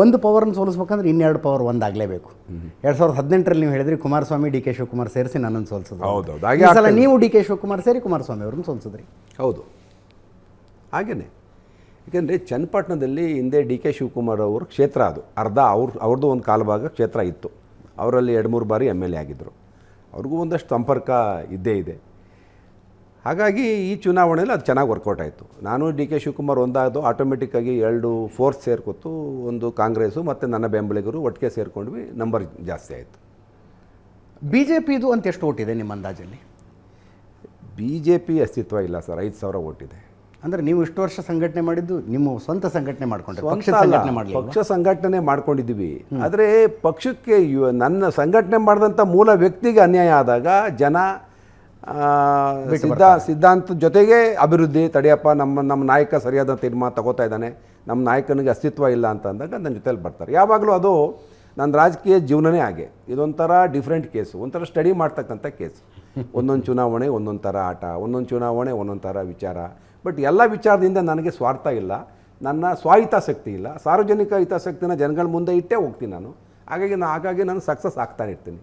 ಒಂದು ಪವರ್ನ ಸೋಲಿಸ್ಬೇಕಂದ್ರೆ ಇನ್ನೆರಡು ಪವರ್ ಒಂದಾಗಲೇಬೇಕು. 2018ರಲ್ಲಿ ನೀವು ಹೇಳಿದ್ರಿ ಕುಮಾರಸ್ವಾಮಿ ಡಿ ಕೆ ಶಿವಕುಮಾರ್ ಸೇರಿಸಿ ನನ್ನನ್ನು ಸೋಲಿಸಿದ್ರು. ಹೌದೌದು, ಈ ಸಲ ನೀವು ಡಿ ಕೆ ಶಿವಕುಮಾರ್ ಸೇರಿ ಕುಮಾರಸ್ವಾಮಿ ಅವ್ರನ್ನ ಸೋಲಿಸಿದ್ರಿ. ಹೌದು, ಹಾಗೇನೆ. ಏಕೆಂದರೆ ಚನ್ನಪಟ್ಟಣದಲ್ಲಿ ಹಿಂದೆ ಡಿ ಕೆ ಶಿವಕುಮಾರ್ ಅವರು ಕ್ಷೇತ್ರ ಅದು ಅರ್ಧ ಅವ್ರದ್ದು ಒಂದು ಕಾಲು ಭಾಗ ಕ್ಷೇತ್ರ ಇತ್ತು. ಅವರಲ್ಲಿ 2-3 ಬಾರಿ MLA ಆಗಿದ್ದರು. ಅವ್ರಿಗೂ ಒಂದಷ್ಟು ಸಂಪರ್ಕ ಇದ್ದೇ ಇದೆ. ಹಾಗಾಗಿ ಈ ಚುನಾವಣೆಯಲ್ಲಿ ಅದು ಚೆನ್ನಾಗಿ ವರ್ಕೌಟ್ ಆಯಿತು. ನಾನು ಡಿ ಕೆ ಶಿವಕುಮಾರ್ ಒಂದಾದು ಆಟೋಮೆಟಿಕ್ಕಾಗಿ 2 ಫೋರ್ಸ್ ಸೇರ್ಕೊತು. ಒಂದು ಕಾಂಗ್ರೆಸ್ಸು ಮತ್ತು ನನ್ನ ಬೆಂಬಲಿಗರು ಒಟ್ಟಿಗೆ ಸೇರಿಕೊಂಡ್ವಿ, ನಂಬರ್ ಜಾಸ್ತಿ ಆಯಿತು. BJPದು ಅಂತ ಎಷ್ಟು ಓಟಿದೆ ನಿಮ್ಮ ಅಂದಾಜಲ್ಲಿ? BJP ಅಸ್ತಿತ್ವ ಇಲ್ಲ ಸರ್, 5,000 ಓಟಿದೆ. ಅಂದರೆ ನೀವು ಇಷ್ಟು ವರ್ಷ ಸಂಘಟನೆ ಮಾಡಿದ್ದು ನಿಮ್ಮ ಸ್ವಂತ ಸಂಘಟನೆ ಮಾಡ್ಕೊಂಡ್ರೆ, ಪಕ್ಷ ಸಂಘಟನೆ ಮಾಡ್ಕೊಂಡಿದ್ದೀವಿ. ಆದರೆ ಪಕ್ಷಕ್ಕೆ ನನ್ನ ಸಂಘಟನೆ ಮಾಡಿದಂಥ ಮೂಲ ವ್ಯಕ್ತಿಗೆ ಅನ್ಯಾಯ ಆದಾಗ ಜನ ಸಿದ್ಧಾಂತದ ಜೊತೆಗೆ ಅಭಿವೃದ್ಧಿ ತಡೆಯಪ್ಪ, ನಮ್ಮ ನಾಯಕ ಸರಿಯಾದ ತೀರ್ಮಾನ ತಗೋತಾ ಇದ್ದಾನೆ, ನಮ್ಮ ನಾಯಕನಿಗೆ ಅಸ್ತಿತ್ವ ಇಲ್ಲ ಅಂತ ಅಂದಾಗ ನನ್ನ ಜೊತೆಲಿ ಬರ್ತಾರೆ. ಯಾವಾಗಲೂ ಅದು ನನ್ನ ರಾಜಕೀಯ ಜೀವನನೇ ಹಾಗೆ. ಇದೊಂಥರ ಡಿಫ್ರೆಂಟ್ ಕೇಸು, ಒಂಥರ ಸ್ಟಡಿ ಮಾಡ್ತಕ್ಕಂಥ ಕೇಸು. ಒಂದೊಂದು ಚುನಾವಣೆ ಒಂದೊಂದು ಥರ ಆಟ, ಒಂದೊಂದು ಚುನಾವಣೆ ಒಂದೊಂದು ಥರ ವಿಚಾರ. ಬಟ್ ಎಲ್ಲ ವಿಚಾರದಿಂದ ನನಗೆ ಸ್ವಾರ್ಥ ಇಲ್ಲ, ನನ್ನ ಸ್ವಹಿತಾಸಕ್ತಿ ಇಲ್ಲ. ಸಾರ್ವಜನಿಕ ಹಿತಾಸಕ್ತಿನ ಜನಗಳ ಮುಂದೆ ಇಟ್ಟೇ ಹೋಗ್ತೀನಿ ನಾನು. ಹಾಗಾಗಿ ನಾನು ಸಕ್ಸಸ್ ಆಗ್ತಾನೆ ಇರ್ತೀನಿ.